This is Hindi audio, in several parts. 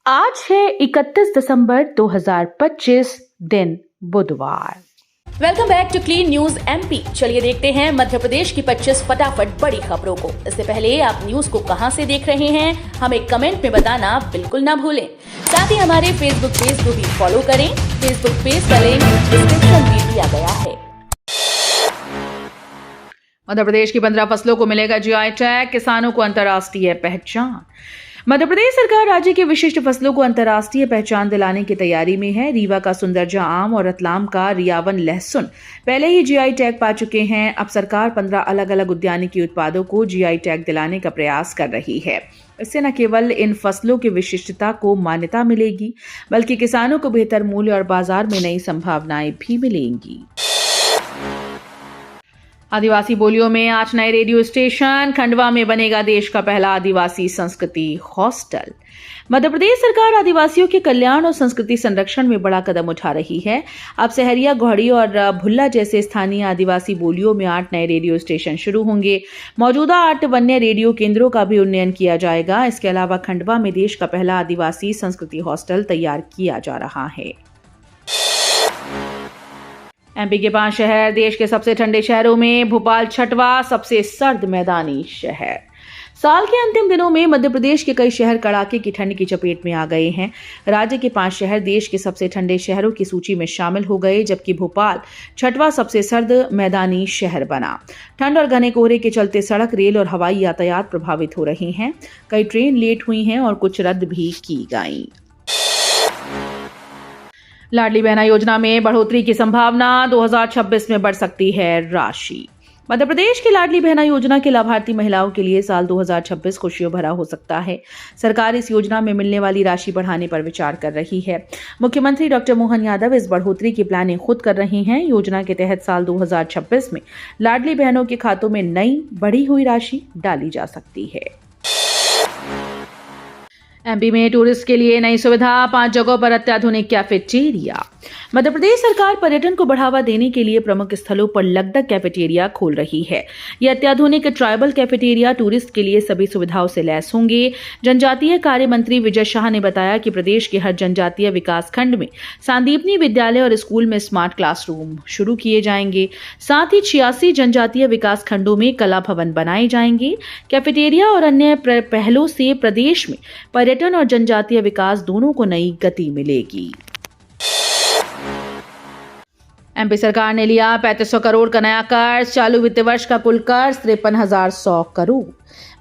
आज है 31 दिसंबर 2025 दिन बुधवार। Welcome back to clean news MP. चलिए देखते हैं मध्य प्रदेश की 25 फटाफट बड़ी खबरों को। इससे पहले आप न्यूज को कहां से देख रहे हैं हमें कमेंट में बताना बिल्कुल ना भूलें। साथ ही हमारे फेसबुक पेज को भी फॉलो करें। फेसबुक पेज का लिंक डिस्क्रिप्शन में दिया गया है। मध्य प्रदेश की 15 फसलों को मिलेगा जीआई टैग, किसानों को अंतर्राष्ट्रीय पहचान। मध्य प्रदेश सरकार राज्य की विशिष्ट फसलों को अंतर्राष्ट्रीय पहचान दिलाने की तैयारी में है। रीवा का सुंदरजा आम और रतलाम का रियावन लहसुन पहले ही जीआई टैग पा चुके हैं। अब सरकार 15 अलग अलग उद्यानिकी उत्पादों को जीआई टैग दिलाने का प्रयास कर रही है। इससे न केवल इन फसलों की विशिष्टता को मान्यता मिलेगी, बल्कि किसानों को बेहतर मूल्य और बाजार में नई संभावनाएं भी मिलेंगी। आदिवासी बोलियों में 8 नए रेडियो स्टेशन। खंडवा में बनेगा देश का पहला आदिवासी संस्कृति हॉस्टल। मध्य प्रदेश सरकार आदिवासियों के कल्याण और संस्कृति संरक्षण में बड़ा कदम उठा रही है। अब सहरिया, घोड़ी और भुल्ला जैसे स्थानीय आदिवासी बोलियों में 8 नए रेडियो स्टेशन शुरू होंगे। मौजूदा 8 वन्य रेडियो केंद्रों का भी उन्नयन किया जाएगा। इसके अलावा खंडवा में देश का पहला आदिवासी संस्कृति हॉस्टल तैयार किया जा रहा है। एमपी के 5 शहर देश के सबसे ठंडे शहरों में भोपाल छठवां सबसे सर्द मैदानी शहर। साल के अंतिम दिनों में मध्य प्रदेश के कई शहर कड़ाके की ठंड की चपेट में आ गए हैं। राज्य के 5 शहर देश के सबसे ठंडे शहरों की सूची में शामिल हो गए, जबकि भोपाल छठवां सबसे सर्द मैदानी शहर बना। ठंड और घने कोहरे के चलते सड़क, रेल और हवाई यातायात प्रभावित हो रहे हैं। कई ट्रेन लेट हुई हैं और कुछ रद्द भी की गई। लाडली बहना योजना में बढ़ोतरी की संभावना, 2026 में बढ़ सकती है राशि। मध्य प्रदेश की लाडली बहना योजना के लाभार्थी महिलाओं के लिए साल 2026 खुशियों भरा हो सकता है। सरकार इस योजना में मिलने वाली राशि बढ़ाने पर विचार कर रही है। मुख्यमंत्री डॉक्टर मोहन यादव इस बढ़ोतरी की प्लानिंग खुद कर रहे हैं। योजना के तहत साल 2026 में लाडली बहनों के खातों में नई बढ़ी हुई राशि डाली जा सकती है। एमपी में टूरिस्ट के लिए नई सुविधा, 5 जगहों पर अत्याधुनिक कैफेटेरिया। मध्य प्रदेश सरकार पर्यटन को बढ़ावा देने के लिए प्रमुख स्थलों पर लगदग कैफेटेरिया खोल रही है। ये अत्याधुनिक ट्राइबल कैफेटेरिया टूरिस्ट के लिए सभी सुविधाओं से लैस होंगे। जनजातीय कार्य मंत्री विजय शाह ने बताया कि प्रदेश के हर जनजातीय विकास खंड में सांदीपनी विद्यालय और स्कूल में स्मार्ट क्लासरूम शुरू किए जाएंगे। साथ ही 86 जनजातीय विकास खंडों में कला भवन बनाए जाएंगे। कैफेटेरिया और अन्य पहलों से प्रदेश में पर्यटन और जनजातीय विकास दोनों को नई गति मिलेगी। एमपी सरकार ने लिया 3500 करोड़ का नया कर्ज। चालू वित्त वर्ष का कुल कर्ज 53,100 करोड़।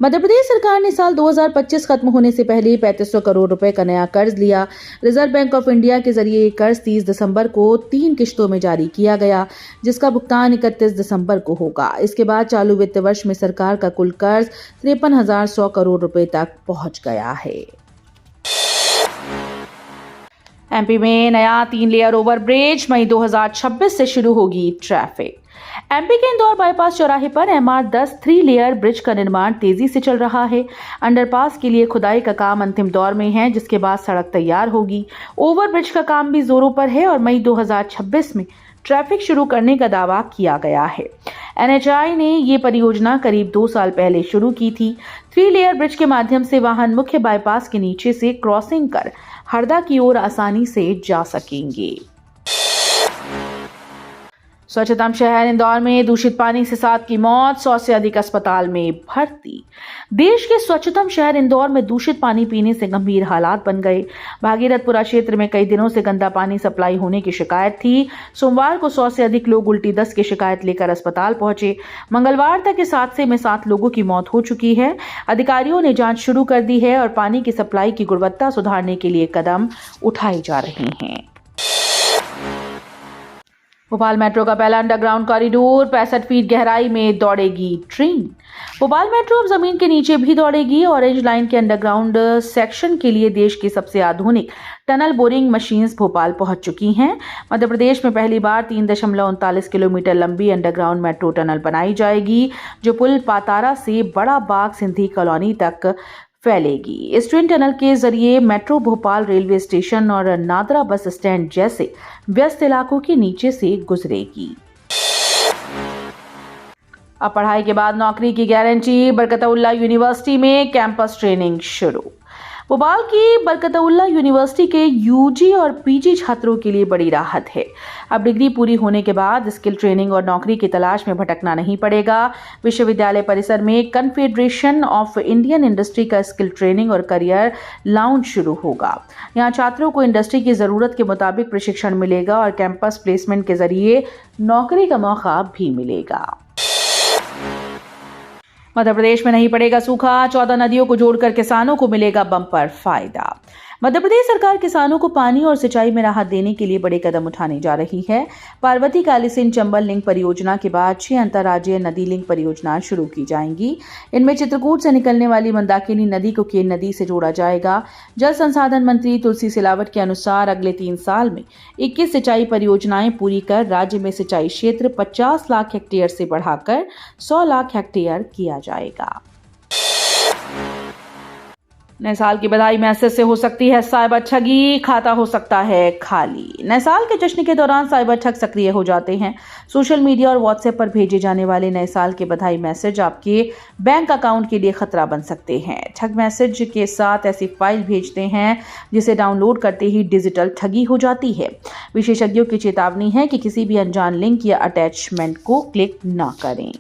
मध्य प्रदेश सरकार ने साल 2025 खत्म होने से पहले 3500 करोड़ रुपए का नया कर्ज लिया। रिजर्व बैंक ऑफ इंडिया के जरिए ये कर्ज 30 दिसंबर को 3 किश्तों में जारी किया गया, जिसका भुगतान 31 दिसंबर को होगा। इसके बाद चालू वित्त वर्ष में सरकार का कुल कर्ज 53,100 करोड़ रुपए तक पहुंच गया है। एमपी में नया 3 लेयर ओवरब्रिज, मई 2026 से शुरू होगी ट्रैफिक। एमपी के इंदौर बाईपास चौराहे पर MR10 3 लेयर ब्रिज का निर्माण तेजी से चल रहा है। अंडरपास के लिए खुदाई का काम अंतिम दौर में है, जिसके बाद सड़क तैयार होगी। ओवरब्रिज का काम भी जोरों पर है और मई 2026 में ट्रैफिक शुरू करने का दावा किया गया है। NHAI ने ये परियोजना करीब 2 साल पहले शुरू की थी। 3 लेयर ब्रिज के माध्यम से वाहन मुख्य बाईपास के नीचे से क्रॉसिंग कर हरदा की ओर आसानी से जा सकेंगे। स्वच्छतम शहर इंदौर में दूषित पानी से 7 की मौत, 100 से अधिक अस्पताल में भर्ती। देश के स्वच्छतम शहर इंदौर में दूषित पानी पीने से गंभीर हालात बन गए। भागीरथपुरा क्षेत्र में कई दिनों से गंदा पानी सप्लाई होने की शिकायत थी। सोमवार को 100 से अधिक लोग उल्टी दस्त की शिकायत लेकर अस्पताल पहुंचे। मंगलवार तक इस हादसे में 7 लोगों की मौत हो चुकी है। अधिकारियों ने जांच शुरू कर दी है और पानी की सप्लाई की गुणवत्ता सुधारने के लिए कदम उठाए जा रहे हैं। भोपाल मेट्रो का पहला अंडरग्राउंड कॉरिडोर, 65 फीट गहराई में दौड़ेगी ट्रेन। भोपाल मेट्रो अब जमीन के नीचे भी दौड़ेगी। ऑरेंज लाइन के अंडरग्राउंड सेक्शन के लिए देश की सबसे आधुनिक टनल बोरिंग मशीन्स भोपाल पहुंच चुकी हैं। मध्य प्रदेश में पहली बार 3.39 किलोमीटर लंबी अंडरग्राउंड मेट्रो टनल बनाई जाएगी, जो पुल पातारा से बड़ा बाग सिंधी कॉलोनी तक फैलेगी। इस ट्रेन टनल के जरिए मेट्रो भोपाल रेलवे स्टेशन और नादरा बस स्टैंड जैसे व्यस्त इलाकों के नीचे से गुजरेगी। अब पढ़ाई के बाद नौकरी की गारंटी, बरकतउल्ला यूनिवर्सिटी में कैंपस ट्रेनिंग शुरू। भोपाल की बरकतउल्ला यूनिवर्सिटी के यूजी और पीजी छात्रों के लिए बड़ी राहत है। अब डिग्री पूरी होने के बाद स्किल ट्रेनिंग और नौकरी की तलाश में भटकना नहीं पड़ेगा। विश्वविद्यालय परिसर में कन्फेडरेशन ऑफ इंडियन इंडस्ट्री का स्किल ट्रेनिंग और करियर लाउंज शुरू होगा। यहाँ छात्रों को इंडस्ट्री की जरूरत के मुताबिक प्रशिक्षण मिलेगा और कैंपस प्लेसमेंट के जरिए नौकरी का मौका भी मिलेगा। मध्य प्रदेश में नहीं पड़ेगा सूखा, 14 नदियों को जोड़कर किसानों को मिलेगा बम्पर फायदा। मध्य प्रदेश सरकार किसानों को पानी और सिंचाई में राहत देने के लिए बड़े कदम उठाने जा रही है। पार्वती कालीसिंध चंबल लिंक परियोजना के बाद 6 अंतर्राज्यीय नदी लिंक परियोजनाएं शुरू की जाएंगी। इनमें चित्रकूट से निकलने वाली मंदाकिनी नदी को केन नदी से जोड़ा जाएगा। जल संसाधन मंत्री तुलसी सिलावट के अनुसार अगले 3 साल में 21 सिंचाई परियोजनाएं पूरी कर राज्य में सिंचाई क्षेत्र 50 लाख हेक्टेयर से बढ़ाकर 100 लाख हेक्टेयर किया जाएगा। नए साल की बधाई मैसेज से हो सकती है साइबर ठगी, खाता हो सकता है खाली। नए साल के जश्न के दौरान साइबर ठग सक्रिय हो जाते हैं। सोशल मीडिया और व्हाट्सएप पर भेजे जाने वाले नए साल के बधाई मैसेज आपके बैंक अकाउंट के लिए खतरा बन सकते हैं। ठग मैसेज के साथ ऐसी फाइल भेजते हैं जिसे डाउनलोड करते ही डिजिटल ठगी हो जाती है। विशेषज्ञों की चेतावनी है कि किसी भी अनजान लिंक या अटैचमेंट को क्लिक न करें।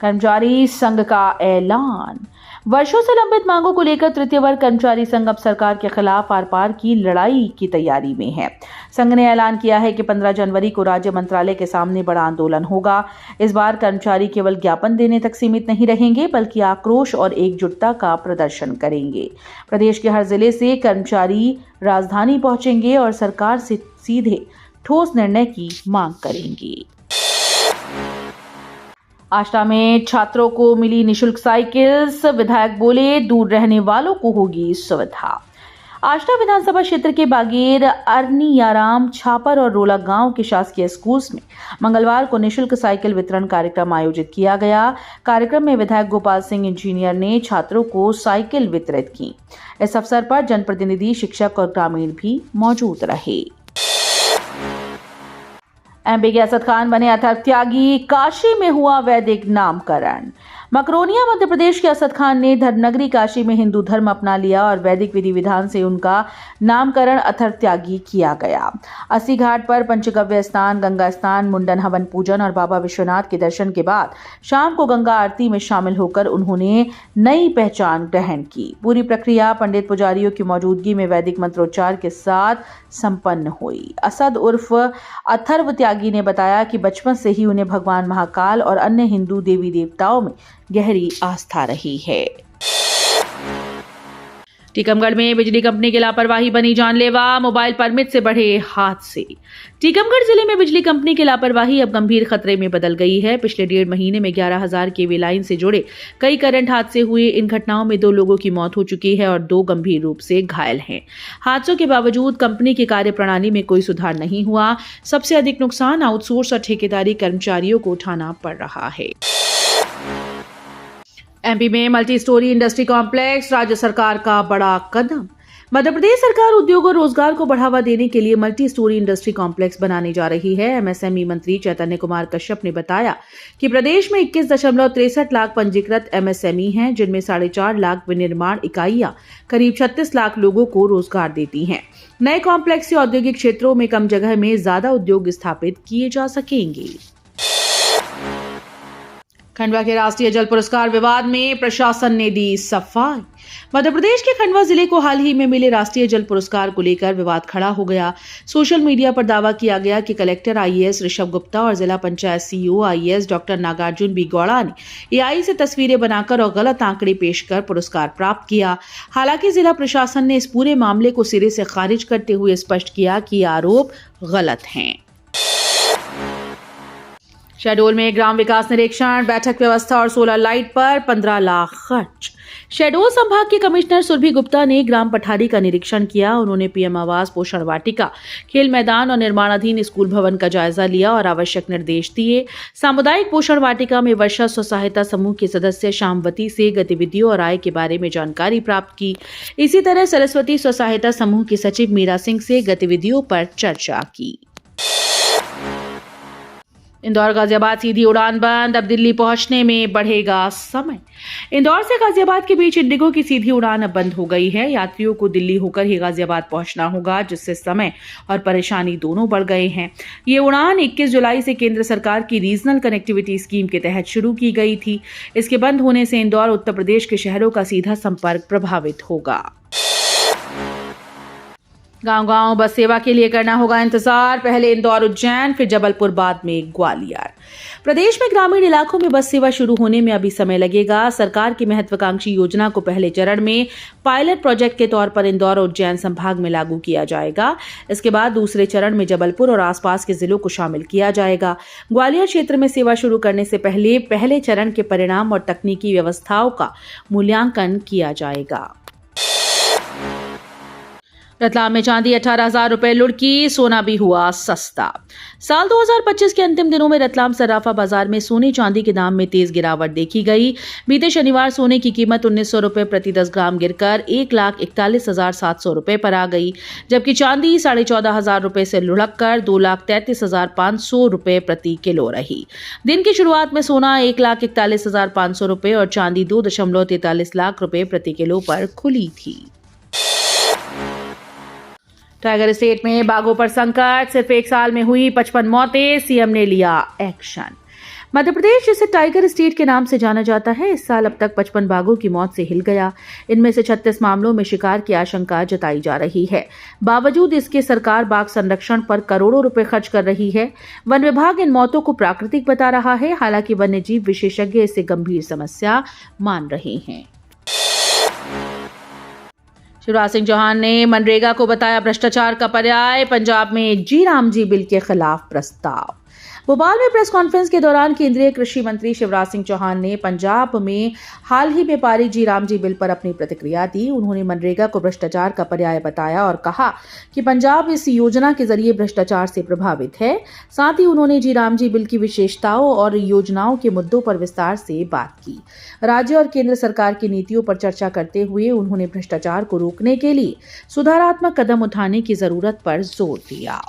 कर्मचारी संघ का ऐलान। वर्षों से लंबित मांगों को लेकर तृतीय वर्ग कर्मचारी संघ अब सरकार के खिलाफ आर पार की लड़ाई की तैयारी में है। संघ ने ऐलान किया है कि 15 जनवरी को राज्य मंत्रालय के सामने बड़ा आंदोलन होगा। इस बार कर्मचारी केवल ज्ञापन देने तक सीमित नहीं रहेंगे बल्कि आक्रोश और एकजुटता का प्रदर्शन करेंगे। प्रदेश के हर जिले से कर्मचारी राजधानी पहुंचेंगे और सरकार से सीधे ठोस निर्णय की मांग करेंगे। आष्टा में छात्रों को मिली निशुल्क साइकिल्स, विधायक बोले दूर रहने वालों को होगी सुविधा। आष्टा विधानसभा क्षेत्र के बागेर, अरनियाराम, छापर और रोला गांव के शासकीय स्कूल्स में मंगलवार को निशुल्क साइकिल वितरण कार्यक्रम आयोजित किया गया। कार्यक्रम में विधायक गोपाल सिंह इंजीनियर ने छात्रों को साइकिल वितरित की। इस अवसर पर जनप्रतिनिधि, शिक्षक और ग्रामीण भी मौजूद रहे। एमपी के असद खान बने अथर्व त्यागी, काशी में हुआ वैदिक नामकरण। मकरोनिया मध्य प्रदेश के असद खान ने धर्मनगरी काशी में हिंदू धर्म अपना लिया और वैदिक विधि विधान से उनका नामकरण अथर्व त्यागी किया गया। अस्सी घाट पर पंचगव्य स्नान, गंगा स्नान, मुंडन, हवन पूजन और बाबा विश्वनाथ के दर्शन के बाद शाम को गंगा आरती में शामिल होकर उन्होंने नई पहचान ग्रहण की। पूरी प्रक्रिया पंडित पुजारियों की मौजूदगी में वैदिक मंत्रोच्चार के साथ संपन्न हुई। असद उर्फ अथर्व त्यागी ने बताया कि बचपन से ही उन्हें भगवान महाकाल और अन्य हिंदू देवी देवताओं में गहरी आस्था रही है। टीकमगढ़ में बिजली कंपनी की लापरवाही बनी जानलेवा, मोबाइल परमिट से बढ़े हादसे। टीकमगढ़ जिले में बिजली कंपनी की लापरवाही अब गंभीर खतरे में बदल गई है। पिछले 1.5 महीने में 11,000 केवी लाइन से जुड़े कई करंट हादसे हुए। इन घटनाओं में 2 लोगों की मौत हो चुकी है और 2 गंभीर रूप से घायल हैं। हादसों के बावजूद कंपनी की कार्यप्रणाली में कोई सुधार नहीं हुआ। सबसे अधिक नुकसान आउटसोर्स और ठेकेदारी कर्मचारियों को उठाना पड़ रहा है। एमपी में मल्टी स्टोरी इंडस्ट्री कॉम्प्लेक्स, राज्य सरकार का बड़ा कदम। मध्य प्रदेश सरकार उद्योग और रोजगार को बढ़ावा देने के लिए मल्टी स्टोरी इंडस्ट्री कॉम्प्लेक्स बनाने जा रही है। एमएसएमई मंत्री चैतन्य कुमार कश्यप ने बताया कि प्रदेश में 21.63 लाख पंजीकृत एमएसएमई हैं, जिनमें 4.5 लाख विनिर्माण इकाइयां करीब 36 लाख लोगों को रोजगार देती हैं। नए कॉम्प्लेक्स से औद्योगिक क्षेत्रों में कम जगह में ज्यादा उद्योग स्थापित किए जा सकेंगे। खंडवा के राष्ट्रीय जल पुरस्कार विवाद में प्रशासन ने दी सफाई। मध्य प्रदेश के खंडवा जिले को हाल ही में मिले राष्ट्रीय जल पुरस्कार को लेकर विवाद खड़ा हो गया। सोशल मीडिया पर दावा किया गया कि कलेक्टर आईएएस ऋषभ गुप्ता और जिला panchayat CEO IAS doctor Nagarjuna B Gowda ने एआई से तस्वीरें बनाकर और गलत आंकड़े पेश कर पुरस्कार प्राप्त किया। हालांकि जिला प्रशासन ने इस पूरे मामले को सिरे से खारिज करते हुए स्पष्ट किया कि ये आरोप गलत हैं। शहडोल में ग्राम विकास निरीक्षण, बैठक व्यवस्था और सोलर लाइट पर 15 लाख खर्च। शहडोल संभाग के कमिश्नर सुरभि गुप्ता ने ग्राम पठारी का निरीक्षण किया। उन्होंने पीएम आवास, पोषण वाटिका, खेल मैदान और निर्माणाधीन स्कूल भवन का जायजा लिया और आवश्यक निर्देश दिए। सामुदायिक पोषण वाटिका में वर्षा स्व सहायता समूह के सदस्य शामवती से गतिविधियों और आय के बारे में जानकारी प्राप्त की। इसी तरह सरस्वती स्व सहायता समूह की सचिव मीरा सिंह से गतिविधियों पर चर्चा की। इंदौर गाजियाबाद सीधी उड़ान बंद, अब दिल्ली पहुंचने में बढ़ेगा समय। इंदौर से गाजियाबाद के बीच इंडिगो की सीधी उड़ान अब बंद हो गई है। यात्रियों को दिल्ली होकर ही गाजियाबाद पहुंचना होगा, जिससे समय और परेशानी दोनों बढ़ गए हैं। ये उड़ान 21 जुलाई से केंद्र सरकार की रीजनल कनेक्टिविटी स्कीम के तहत शुरू की गई थी। इसके बंद होने से इंदौर उत्तर प्रदेश के शहरों का सीधा संपर्क प्रभावित होगा। गांव-गांव बस सेवा के लिए करना होगा इंतजार। पहले इंदौर, उज्जैन, फिर जबलपुर, बाद में ग्वालियर। प्रदेश में ग्रामीण इलाकों में बस सेवा शुरू होने में अभी समय लगेगा। सरकार की महत्वाकांक्षी योजना को पहले चरण में पायलट प्रोजेक्ट के तौर पर इंदौर और उज्जैन संभाग में लागू किया जाएगा। इसके बाद दूसरे चरण में जबलपुर और आसपास के जिलों को शामिल किया जाएगा। ग्वालियर क्षेत्र में सेवा शुरू करने से पहले चरण के परिणाम और तकनीकी व्यवस्थाओं का मूल्यांकन किया जाएगा। रतलाम में चांदी 18,000 रुपए लुढ़की, सोना भी हुआ सस्ता। साल 2025 के अंतिम दिनों में रतलाम सर्राफा बाजार में सोने चांदी के दाम में तेज गिरावट देखी गई। बीते शनिवार सोने की कीमत 1,900 रुपए प्रति 10 ग्राम गिरकर 1,41,700 रुपए पर आ गई, जबकि चांदी 14,500 रुपए से लुढ़ककर 2,33,500 रुपए प्रति किलो रही। दिन की शुरुआत में सोना 1,41,500 रुपए और चांदी 2.43 लाख रुपए प्रति किलो पर खुली थी। टाइगर स्टेट में बाघों पर संकट, सिर्फ एक साल में हुई 55 मौतें, सीएम ने लिया एक्शन। मध्य प्रदेश, जिसे टाइगर स्टेट के नाम से जाना जाता है, इस साल अब तक 55 बाघों की मौत से हिल गया। इनमें से 36 मामलों में शिकार की आशंका जताई जा रही है। बावजूद इसके सरकार बाघ संरक्षण पर करोड़ों रुपए खर्च कर रही है। वन विभाग इन मौतों को प्राकृतिक बता रहा है, हालांकि वन्यजीव विशेषज्ञ इसे गंभीर समस्या मान रहे हैं। शिवराज सिंह चौहान ने मनरेगा को बताया भ्रष्टाचार का पर्याय। पंजाब में जी राम जी बिल के खिलाफ प्रस्ताव। भोपाल में प्रेस कॉन्फ्रेंस के दौरान केंद्रीय कृषि मंत्री शिवराज सिंह चौहान ने पंजाब में हाल ही में पारित जी राम जी बिल पर अपनी प्रतिक्रिया दी। उन्होंने मनरेगा को भ्रष्टाचार का पर्याय बताया और कहा कि पंजाब इस योजना के जरिए भ्रष्टाचार से प्रभावित है। साथ ही उन्होंने जी राम जी बिल की विशेषताओं और योजनाओं के मुद्दों पर विस्तार से बात की। राज्य और केंद्र सरकार की नीतियों पर चर्चा करते हुए उन्होंने भ्रष्टाचार को रोकने के लिए सुधारात्मक कदम उठाने की जरूरत पर जोर दिया।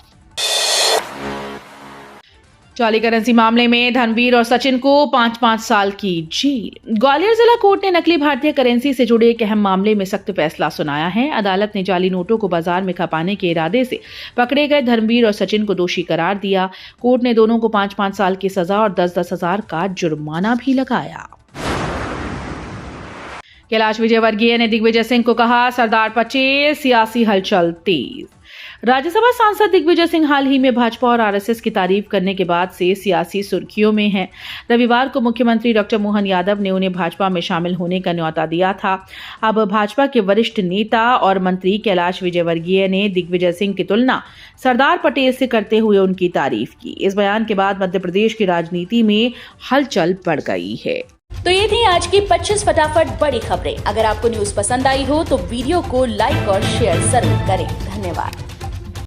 जाली करेंसी मामले में धर्मवीर और सचिन को 5-5 साल की जेल। ग्वालियर जिला कोर्ट ने नकली भारतीय करेंसी से जुड़े एक अहम मामले में सख्त फैसला सुनाया है। अदालत ने जाली नोटों को बाजार में खपाने के इरादे से पकड़े गए धर्मवीर और सचिन को दोषी करार दिया। कोर्ट ने दोनों को 5-5 साल की सजा और 10-10 हजार का जुर्माना भी लगाया। कैलाश विजयवर्गीय ने दिग्विजय सिंह को कहा, सरदार पटेल, सियासी हलचल तेज। राज्यसभा सांसद दिग्विजय सिंह हाल ही में भाजपा और आरएसएस की तारीफ करने के बाद से सियासी सुर्खियों में हैं। रविवार को मुख्यमंत्री डॉक्टर मोहन यादव ने उन्हें भाजपा में शामिल होने का न्योता दिया था। अब भाजपा के वरिष्ठ नेता और मंत्री कैलाश विजयवर्गीय ने दिग्विजय सिंह की तुलना सरदार पटेल से करते हुए उनकी तारीफ की। इस बयान के बाद मध्य प्रदेश की राजनीति में हलचल बढ़ गई है। तो ये थी आज की 25 फटाफट बड़ी खबरें। अगर आपको न्यूज पसंद आई हो तो वीडियो को लाइक और शेयर जरूर करें। धन्यवाद।